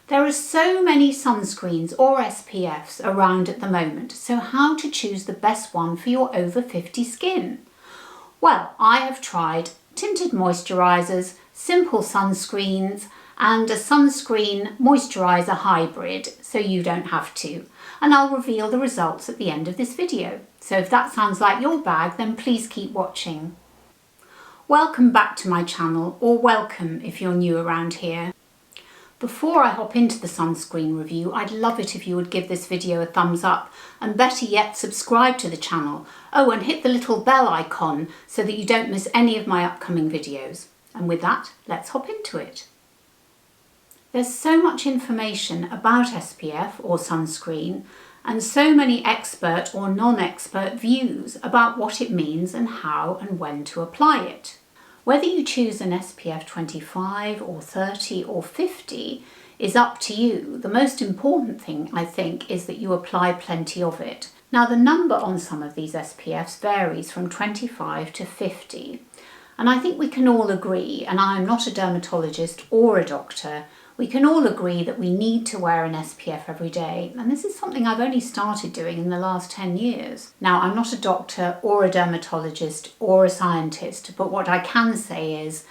There are so many sunscreens or SPFs around at the moment, so how to choose the best one for your over 50 skin? Well, I have tried tinted moisturisers, simple sunscreens and a sunscreen moisturiser hybrid, so you don't have to. And I'll reveal the results at the end of this video. So if that sounds like your bag, then please keep watching. Welcome back to my channel, or welcome if you're new around here. Before I hop into the sunscreen review, I'd love it if you would give this video a thumbs up and better yet subscribe to the channel. Oh, and hit the little bell icon so that you don't miss any of my upcoming videos. And with that, let's hop into it. There's so much information about SPF or sunscreen and so many expert or non-expert views about what it means and how and when to apply it. Whether you choose an SPF 25 or 30 or 50 is up to you. The most important thing, I think, is that you apply plenty of it. Now, the number on some of these SPFs varies from 25 to 50. And I think we can all agree, and I'm not a dermatologist or a doctor, we can all agree that we need to wear an SPF every day, and this is something I've only started doing in the last 10 years. Now, I'm not a doctor or a dermatologist or a scientist, but what I can say is,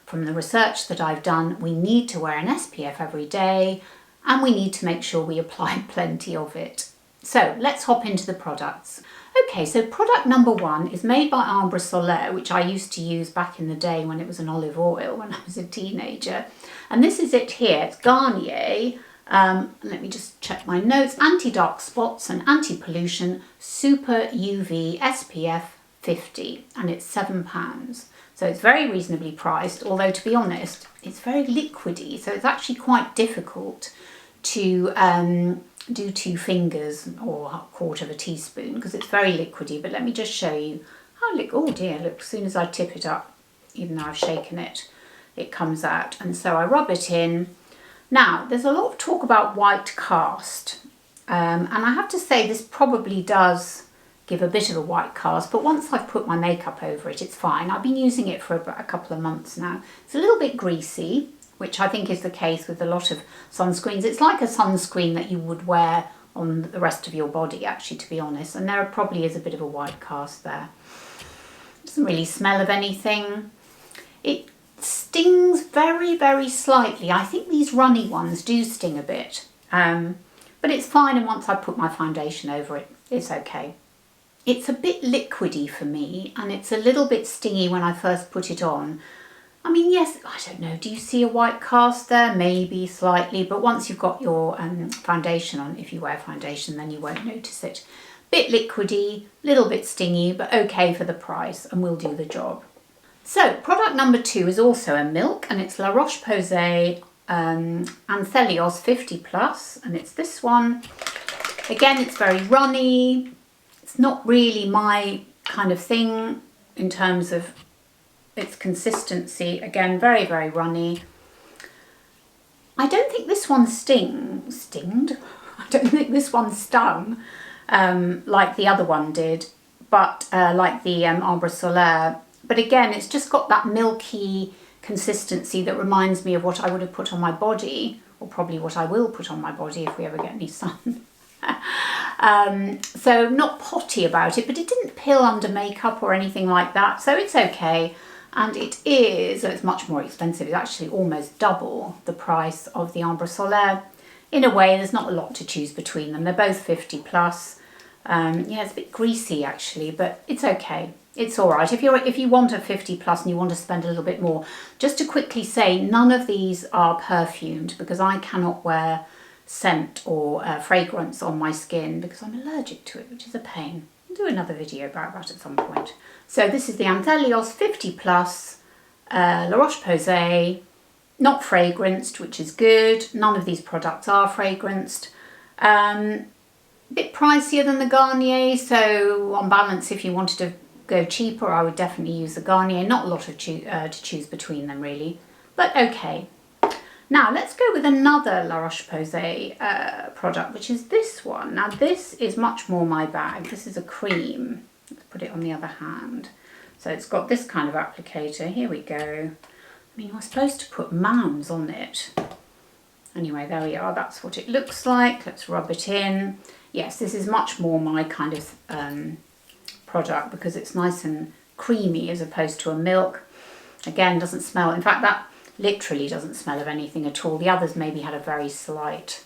from the research that I've done, we need to wear an SPF every day, and we need to make sure we apply plenty of it. So let's hop into the products. Okay, so product number one is made by Arbor Solaire, which I used to use back in the day when it was an olive oil when I was a teenager. And this is it here. It's Garnier. Let me just check my notes. Anti-dark spots and anti-pollution super UV SPF 50, and it's £7. So it's very reasonably priced, although to be honest, it's very liquidy. So it's actually quite difficult to do 2 fingers or a quarter of a teaspoon because it's very liquidy. But let me just show you how oh dear, look, as soon as I tip it up, even though I've shaken it, it comes out. And so I rub it in. Now, there's a lot of talk about white cast. And I have to say this probably does give a bit of a white cast, but once I've put my makeup over it, it's fine. I've been using it for about a couple of months now. It's a little bit greasy, which I think is the case with a lot of sunscreens. It's like a sunscreen that you would wear on the rest of your body, actually, to be honest. And there probably is a bit of a white cast there. It doesn't really smell of anything. It stings very, very slightly. I think these runny ones do sting a bit, but it's fine. And once I put my foundation over it, it's okay. It's a bit liquidy for me, and it's a little bit stingy when I first put it on. I mean, yes, I don't know, do you see a white cast there? Maybe slightly, but once you've got your foundation on, if you wear foundation, then you won't notice it. Bit liquidy, little bit stingy, but okay for the price, and will do the job. So, product number 2 is also a milk, and it's La Roche-Posay Anthelios 50+, and it's this one. Again, it's very runny. It's not really my kind of thing in terms of its consistency. Again, very, very runny. I don't think this one stinged. I don't think this one stung like the other one did, but like the Arbor Solaire. But again, it's just got that milky consistency that reminds me of what I would have put on my body, or probably what I will put on my body if we ever get any sun. So not potty about it, but it didn't pill under makeup or anything like that, so it's okay. And it is, so it's much more expensive. It's actually almost double the price of the Arbor Solaire. In a way, there's not a lot to choose between them. They're both 50+. Yeah, it's a bit greasy actually, but it's okay. It's all right. If you want a 50+ and you want to spend a little bit more, just to quickly say, none of these are perfumed because I cannot wear scent or fragrance on my skin because I'm allergic to it, which is a pain. I'll do another video about that at some point. So this is the Anthelios 50+, La Roche-Posay, not fragranced, which is good. None of these products are fragranced. A bit pricier than the Garnier, so on balance, if you wanted to go cheaper, I would definitely use the Garnier. Not a lot of to choose between them really, but okay. Now let's go with another La Roche-Posay product, which is this one. Now this is much more my bag. This is a cream. Let's put it on the other hand. So it's got this kind of applicator. Here we go. I mean, you're supposed to put mounds on it. Anyway, there we are. That's what it looks like. Let's rub it in. Yes, this is much more my kind of product because it's nice and creamy as opposed to a milk. Again, doesn't smell. In fact, that literally doesn't smell of anything at all. The others maybe had a very slight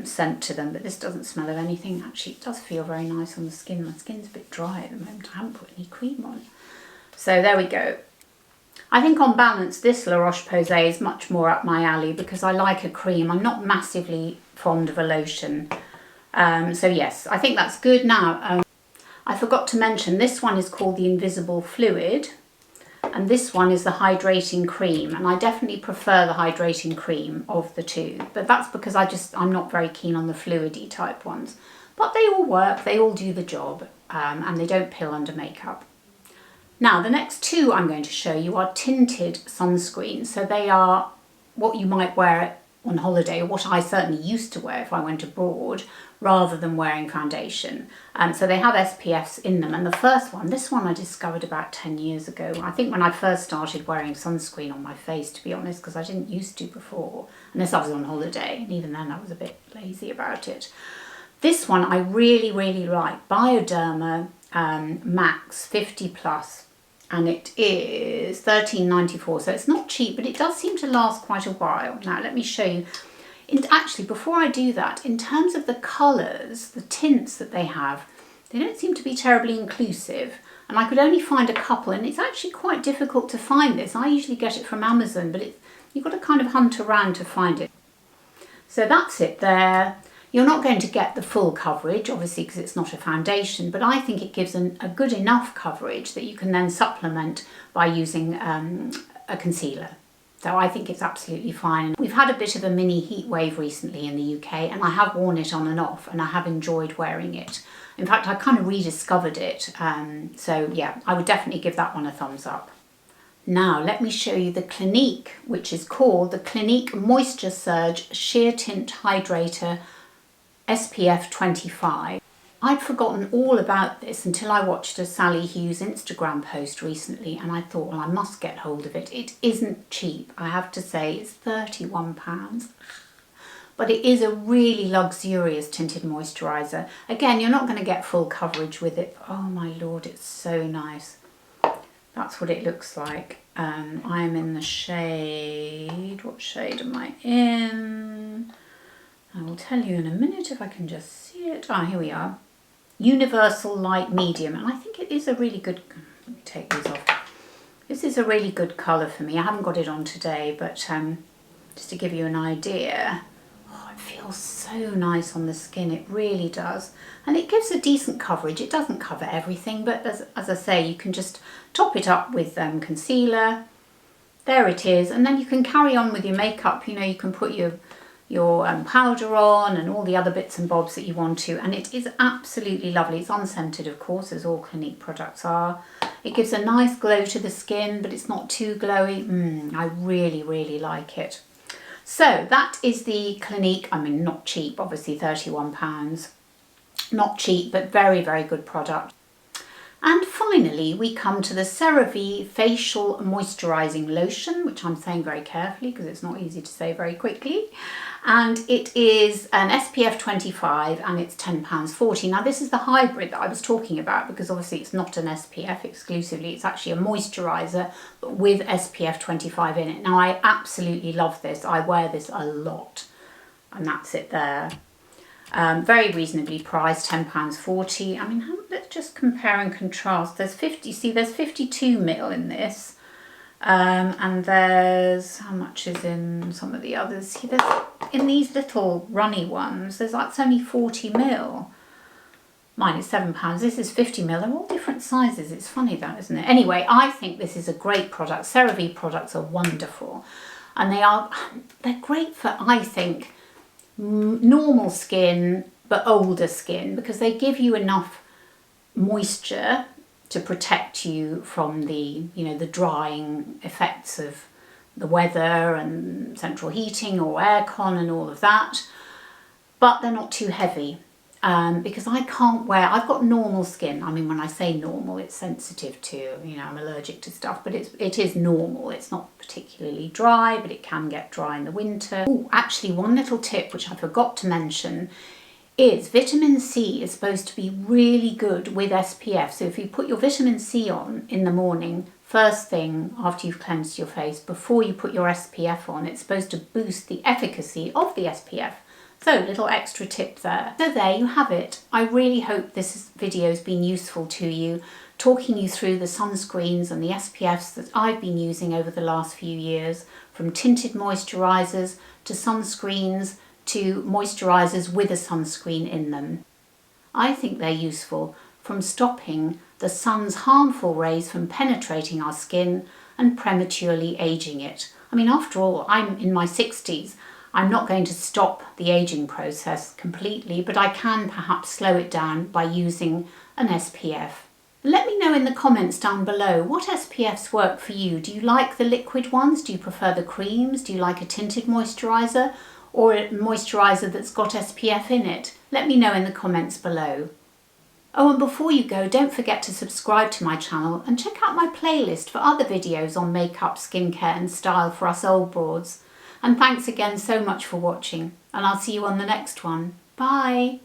scent to them, but this doesn't smell of anything. Actually, it does feel very nice on the skin. My skin's a bit dry at the moment. I haven't put any cream on. So there we go. I think on balance, this La Roche-Posay is much more up my alley because I like a cream. I'm not massively fond of a lotion. So yes, I think that's good. Now, I forgot to mention, this one is called the Invisible Fluid. And this one is the hydrating cream, and I definitely prefer the hydrating cream of the two, but that's because I'm not very keen on the fluidy type ones. But they all work, they all do the job, and they don't pill under makeup. Now, the next two I'm going to show you are tinted sunscreens. So they are what you might wear on holiday, or what I certainly used to wear if I went abroad, rather than wearing foundation. So they have SPFs in them. And the first one, this one I discovered about 10 years ago. I think when I first started wearing sunscreen on my face, to be honest, because I didn't used to before, unless I was on holiday. And even then I was a bit lazy about it. This one I really, really like, Bioderma Max 50 Plus. And it is £13.94, so it's not cheap, but it does seem to last quite a while. Now, let me show you. Actually, before I do that, in terms of the colours, the tints that they have, they don't seem to be terribly inclusive. And I could only find a couple, and it's actually quite difficult to find this. I usually get it from Amazon, but you've got to kind of hunt around to find it. So that's it there. You're not going to get the full coverage, obviously, because it's not a foundation, but I think it gives a good enough coverage that you can then supplement by using a concealer. So I think it's absolutely fine. We've had a bit of a mini heat wave recently in the UK, and I have worn it on and off, and I have enjoyed wearing it. In fact, I kind of rediscovered it. So yeah, I would definitely give that one a thumbs up. Now let me show you the Clinique, which is called the Clinique Moisture Surge Sheer Tint Hydrator SPF 25. I'd forgotten all about this until I watched a Sally Hughes Instagram post recently, and I thought, well, I must get hold of it. It isn't cheap, I have to say. It's £31, but it is a really luxurious tinted moisturiser. Again, you're not going to get full coverage with it. Oh my lord, it's so nice. That's what it looks like. I am in the shade, what shade am I in? I will tell you in a minute if I can just see it. Ah, here we are. Universal Light Medium. And I think it is a really good... Let me take these off. This is a really good colour for me. I haven't got it on today, but just to give you an idea. Oh, it feels so nice on the skin. It really does. And it gives a decent coverage. It doesn't cover everything, but as I say, you can just top it up with concealer. There it is. And then you can carry on with your makeup. You know, you can put your powder on and all the other bits and bobs that you want to, and it is absolutely lovely. It's unscented, of course, as all Clinique products are. It gives a nice glow to the skin, but it's not too glowy. I really, really like it. So that is the Clinique. I mean, not cheap, obviously £31. Not cheap, but very, very good product. And finally, we come to the CeraVe Facial Moisturising Lotion, which I'm saying very carefully because it's not easy to say very quickly. And it is an SPF 25 and it's £10.40. Now this is the hybrid that I was talking about because obviously it's not an SPF exclusively. It's actually a moisturiser but with SPF 25 in it. Now I absolutely love this. I wear this a lot. And that's it there. Very reasonably priced, £10.40. I mean, let's just compare and contrast. There's 52 ml in this. And there's, how much is in some of the others? See, there's, in these little runny ones, that's only 40 ml. Mine is £7. This is 50 ml. They're all different sizes. It's funny that, isn't it? Anyway, I think this is a great product. CeraVe products are wonderful. And they're great for, I think, normal skin but older skin because they give you enough moisture to protect you from the the drying effects of the weather and central heating or aircon and all of that, but they're not too heavy. because I can't wear, I've got normal skin. I mean, when I say normal, it's sensitive to, you know, I'm allergic to stuff, but it is normal. It's not particularly dry, but it can get dry in the winter. Oh, actually, one little tip which I forgot to mention is vitamin C is supposed to be really good with SPF. So if you put your vitamin C on in the morning, first thing after you've cleansed your face, before you put your SPF on, it's supposed to boost the efficacy of the SPF. So, little extra tip there. So there you have it. I really hope this video has been useful to you, talking you through the sunscreens and the SPFs that I've been using over the last few years, from tinted moisturisers to sunscreens to moisturisers with a sunscreen in them. I think they're useful from stopping the sun's harmful rays from penetrating our skin and prematurely aging it. I mean, after all, I'm in my 60s. I'm not going to stop the aging process completely, but I can perhaps slow it down by using an SPF. Let me know in the comments down below what SPFs work for you. Do you like the liquid ones? Do you prefer the creams? Do you like a tinted moisturiser or a moisturiser that's got SPF in it? Let me know in the comments below. Oh, and before you go, don't forget to subscribe to my channel and check out my playlist for other videos on makeup, skincare and style for us old broads. And thanks again so much for watching, and I'll see you on the next one. Bye!